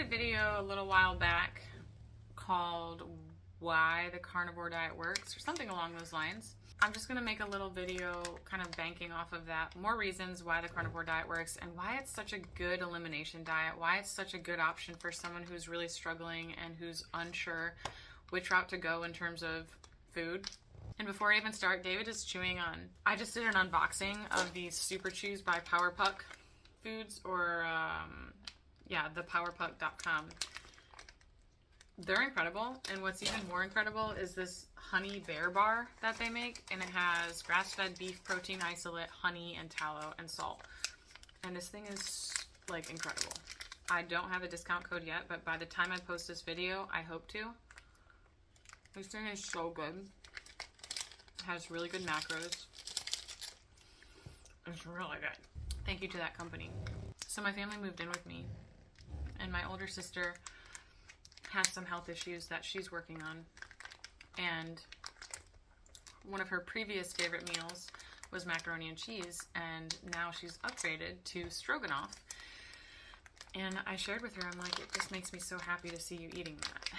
a video a little while back called Why the Carnivore Diet Works, or something along those lines. I'm just going to make a little video kind of banking off of that. More reasons why the carnivore diet works and why it's such a good elimination diet, why it's such a good option for someone who's really struggling and who's unsure which route to go in terms of food. And before I even start, David is chewing on, I just did an unboxing of these Super Chews by Powerpuck Foods, or thepowerpuck.com. They're incredible, and what's even more incredible is this honey bear bar that they make, and it has grass-fed beef protein isolate, honey, and tallow, and salt. And this thing is, like, incredible. I don't have a discount code yet, but by the time I post this video, I hope to. This thing is so good. It has really good macros. It's really good. Thank you to that company. So my family moved in with me, and my older sister has some health issues that she's working on, and one of her previous favorite meals was macaroni and cheese, and now she's upgraded to stroganoff. And I shared with her, I'm like, it just makes me so happy to see you eating that,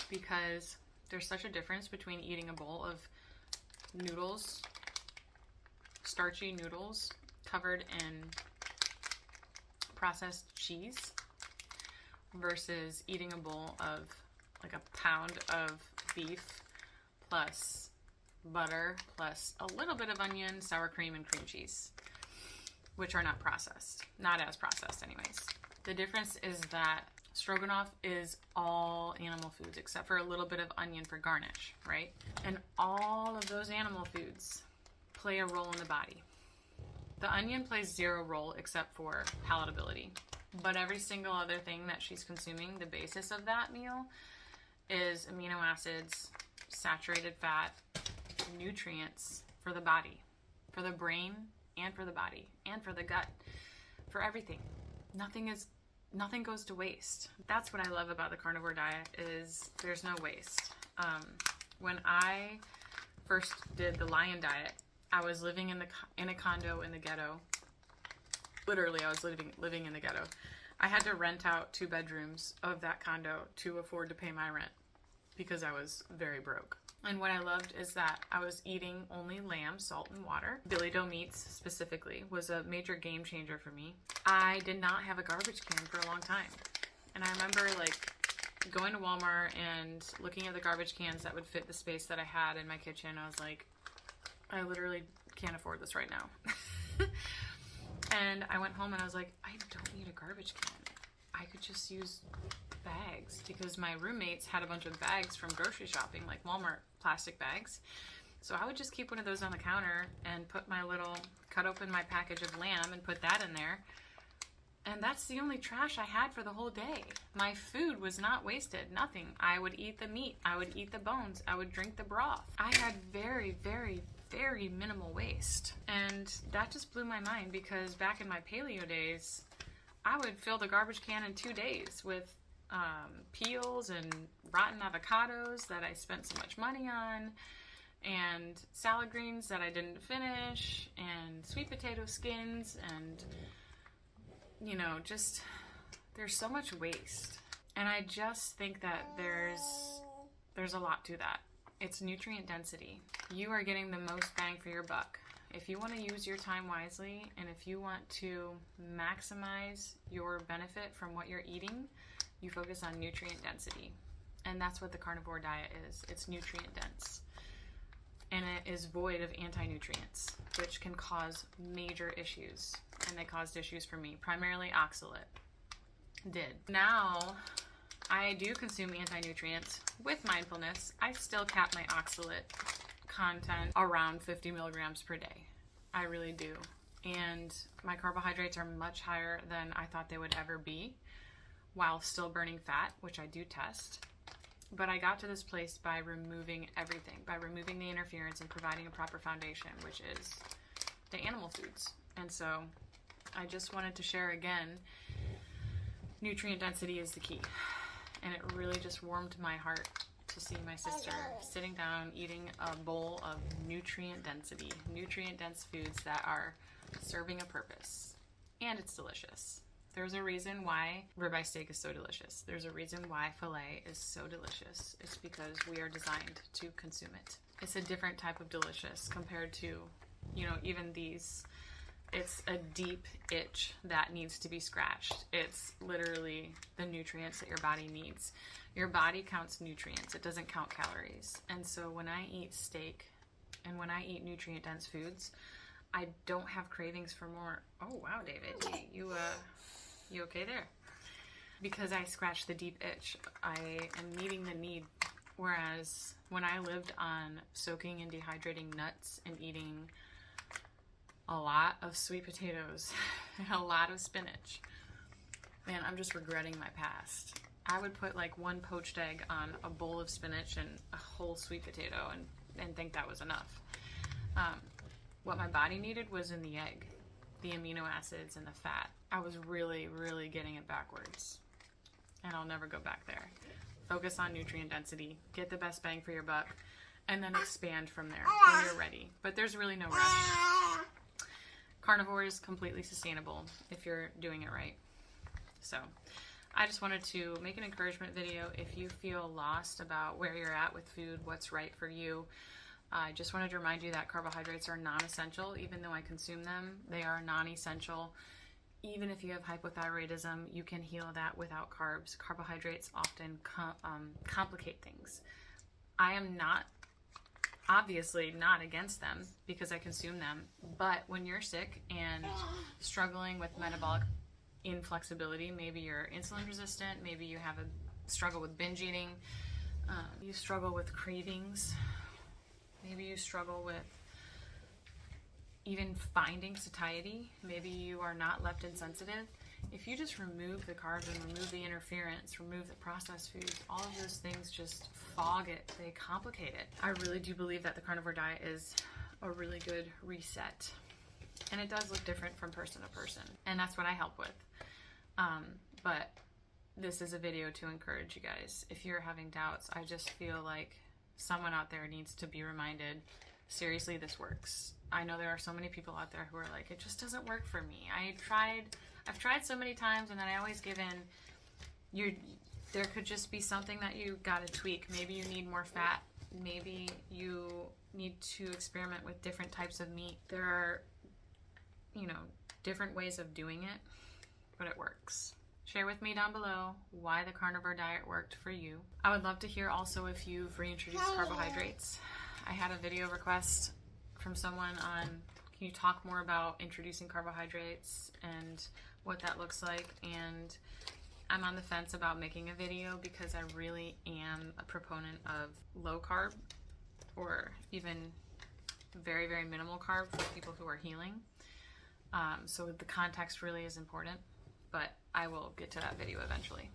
because there's such a difference between eating a bowl of noodles, starchy noodles covered in processed cheese, versus eating a bowl of like a pound of beef plus butter plus a little bit of onion, sour cream, and cream cheese, which are not processed. Not as processed anyways. The difference is that stroganoff is all animal foods except for a little bit of onion for garnish, right? And all of those animal foods play a role in the body. The onion plays zero role except for palatability. But every single other thing that she's consuming, the basis of that meal is amino acids, saturated fat, nutrients for the body, for the brain, and for the body, and for the gut, for everything. Nothing goes to waste. That's what I love about the carnivore diet, is there's no waste. When I first did the lion diet, I was living in a condo in the ghetto. Literally, I was living in the ghetto. I had to rent out 2 bedrooms of that condo to afford to pay my rent because I was very broke. And what I loved is that I was eating only lamb, salt, and water. Billy doe meats specifically was a major game changer for me. I did not have a garbage can for a long time. And I remember like going to Walmart and looking at the garbage cans that would fit the space that I had in my kitchen. I was like, I literally can't afford this right now. And I went home and I was like, I don't need a garbage can. I could just use bags, because my roommates had a bunch of bags from grocery shopping, like Walmart plastic bags. So I would just keep one of those on the counter and cut open my package of lamb and put that in there. And that's the only trash I had for the whole day. My food was not wasted, nothing. I would eat the meat, I would eat the bones, I would drink the broth. I had very, very, very minimal waste. And that just blew my mind, because back in my paleo days, I would fill the garbage can in 2 days with peels and rotten avocados that I spent so much money on, and salad greens that I didn't finish, and sweet potato skins, and just there's so much waste. And I just think that there's a lot to that. It's nutrient density. You are getting the most bang for your buck. If you want to use your time wisely, and if you want to maximize your benefit from what you're eating, you focus on nutrient density. And that's what the carnivore diet is. It's nutrient dense. And it is void of anti-nutrients, which can cause major issues. And they caused issues for me. Primarily oxalate did. Now, I do consume anti-nutrients with mindfulness. I still cap my oxalate content around 50 milligrams per day. I really do. And my carbohydrates are much higher than I thought they would ever be, while still burning fat, which I do test. But I got to this place by removing everything, by removing the interference and providing a proper foundation, which is the animal foods. And so I just wanted to share again, nutrient density is the key. And it really just warmed my heart to see my sister sitting down eating a bowl of nutrient-dense foods that are serving a purpose. And it's delicious. There's a reason why ribeye steak is so delicious. There's a reason why filet is so delicious. It's because we are designed to consume it. It's a different type of delicious compared to, you know, even these. It's a deep itch that needs to be scratched. It's literally the nutrients that your body needs. Your body counts nutrients. It doesn't count calories. And so when I eat steak and when I eat nutrient-dense foods, I don't have cravings for more. Oh, wow, David. You okay there? Because I scratch the deep itch. I am meeting the need. Whereas when I lived on soaking and dehydrating nuts and eating a lot of sweet potatoes and a lot of spinach, man, I'm just regretting my past. I would put like one poached egg on a bowl of spinach and a whole sweet potato and think that was enough. What my body needed was in the egg, the amino acids and the fat. I was really, really getting it backwards. And I'll never go back there. Focus on nutrient density, get the best bang for your buck, and then expand from there when you're ready. But there's really no rush. Carnivore is completely sustainable if you're doing it right. So I just wanted to make an encouragement video. If you feel lost about where you're at with food, what's right for you, I just wanted to remind you that carbohydrates are non-essential. Even though I consume them, they are non-essential. Even if you have hypothyroidism, you can heal that without carbs. Carbohydrates often complicate things. I am obviously not against them because I consume them. But when you're sick and struggling with metabolic inflexibility, maybe you're insulin resistant, maybe you have a struggle with binge eating, you struggle with cravings, maybe you struggle with even finding satiety, maybe you are not leptin sensitive. If you just remove the carbs and remove the interference, remove the processed foods, all of those things just fog it, they complicate it. I really do believe that the carnivore diet is a really good reset. And it does look different from person to person. And that's what I help with. But this is a video to encourage you guys. If you're having doubts, I just feel like someone out there needs to be reminded, seriously, this works. I know there are so many people out there who are like, it just doesn't work for me. I've tried so many times and then I always give in. There could just be something that you gotta tweak. Maybe you need more fat. Maybe you need to experiment with different types of meat. There are, different ways of doing it, but it works. Share with me down below why the carnivore diet worked for you. I would love to hear also if you've reintroduced carbohydrates. I had a video request from someone on, can you talk more about introducing carbohydrates and what that looks like? And I'm on the fence about making a video because I really am a proponent of low carb or even very, very minimal carb for people who are healing. So the context really is important, but I will get to that video eventually.